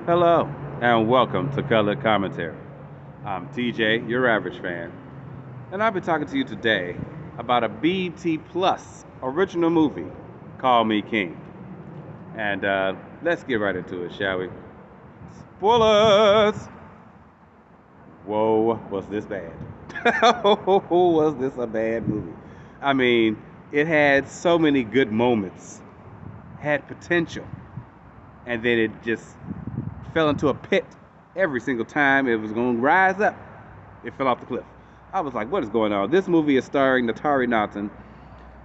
Hello, and welcome to Color Commentary. I'm TJ, your average fan, and I'll be talking to you today about a BT Plus original movie, Call Me King. And let's get right into it, shall we? Spoilers! Whoa, was this bad? Was this a bad movie? I mean, it had so many good moments, had potential, and then it just fell into a pit every single time it was going to rise up. It fell off the cliff. I was like, what is going on? This movie is starring Natari Naughton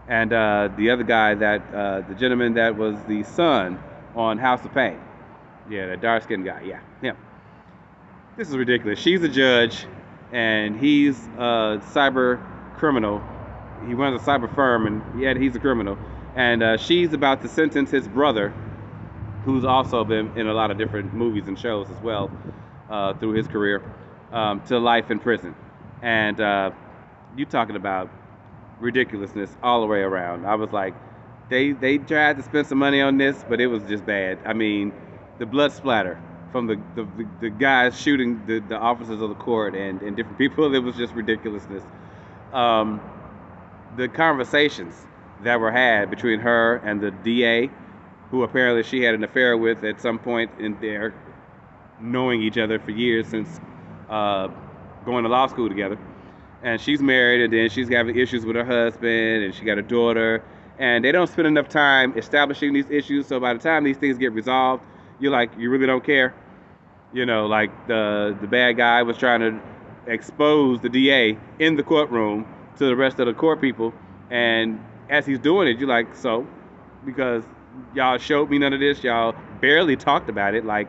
and the other guy the gentleman that was the son on House of Pain. Yeah, that dark skinned guy. Yeah, him. This is ridiculous. She's a judge and he's a cyber criminal. He runs a cyber firm and yet he's a criminal. And she's about to sentence his brother, who's also been in a lot of different movies and shows as well through his career, to life in prison. And you talking about ridiculousness all the way around. I was like, they tried to spend some money on this, but it was just bad. I mean, the blood splatter from the guys shooting the officers of the court and different people, it was just ridiculousness. Um, the conversations that were had between her and the DA, who apparently she had an affair with at some point in their knowing each other for years since uh, going to law school together. And she's married, and then she's having issues with her husband, and she got a daughter. And they don't spend enough time establishing these issues, so by the time these things get resolved, you're like, you really don't care. You know, like the bad guy was trying to expose the DA in the courtroom to the rest of the court people, and as he's doing it, you're like, so, because y'all showed me none of this, y'all barely talked about it, like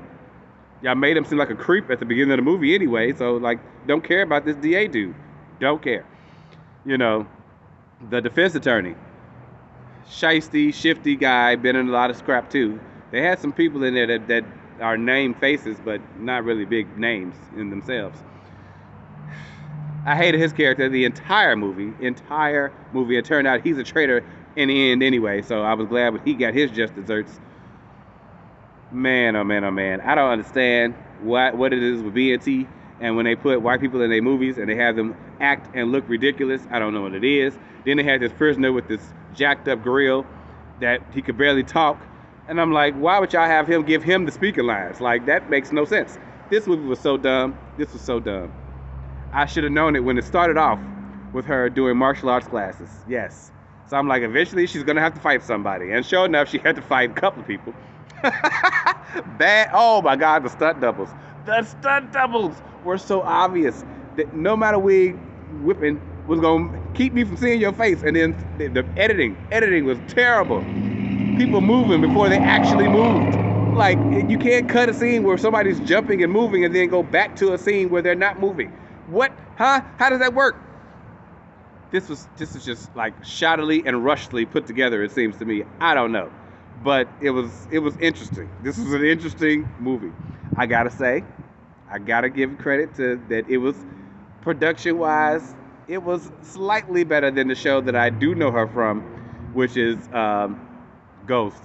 y'all made him seem like a creep at the beginning of the movie anyway, so like, don't care about this DA dude, don't care. You know, the defense attorney, shisty, shifty guy, been in a lot of scrap too. They had some people in there that are name faces, but not really big names in themselves. I hated his character the entire movie. It turned out he's a traitor in the end anyway, so I was glad when he got his just desserts. Man, oh man, oh man. I don't understand what it is with BNT and when they put white people in their movies and they have them act and look ridiculous. I don't know what it is. Then they had this prisoner with this jacked up grill that he could barely talk. And I'm like, why would y'all have him give him the speaking lines? Like, that makes no sense. This movie was so dumb. This was so dumb. I should have known it when it started off with her doing martial arts classes. Yes. So I'm like, eventually she's going to have to fight somebody. And sure enough, she had to fight a couple of people. Bad. Oh my God, the stunt doubles. The stunt doubles were so obvious that no matter whipping was going to keep me from seeing your face. And then the editing was terrible. People moving before they actually moved. Like, you can't cut a scene where somebody's jumping and moving and then go back to a scene where they're not moving. What? Huh? How does that work? This was just like shoddily and rushedly put together, it seems to me. I don't know. But it was interesting. This was an interesting movie. I gotta say, I gotta give credit to that it was production wise, it was slightly better than the show that I do know her from, which is Ghost.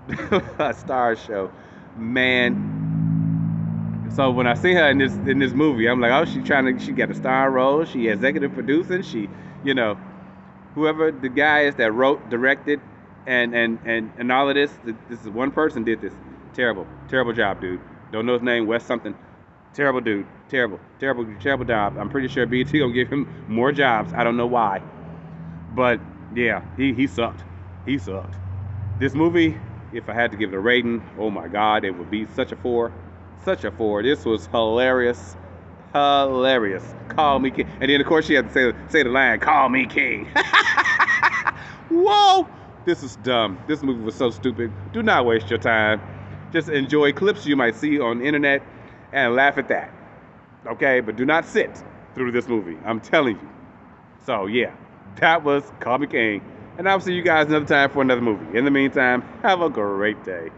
A Starz show. Man, so when I see her in this movie, I'm like, oh, she got a star role. She executive producing. She, you know, whoever the guy is that wrote, directed, and all of this. This is one person did this. Terrible job, dude. Don't know his name. Wes something. Terrible dude. Terrible job. I'm pretty sure BT gonna give him more jobs. I don't know why, but yeah, he sucked. He sucked. This movie, if I had to give it a rating, oh my God, it would be such a 4. Such a 4. This was hilarious. Hilarious. Call me king. And then, of course, she had to say the line, call me king. Whoa! This is dumb. This movie was so stupid. Do not waste your time. Just enjoy clips you might see on the internet and laugh at that. Okay? But do not sit through this movie. I'm telling you. So, yeah. That was Call Me King. And I'll see you guys another time for another movie. In the meantime, have a great day.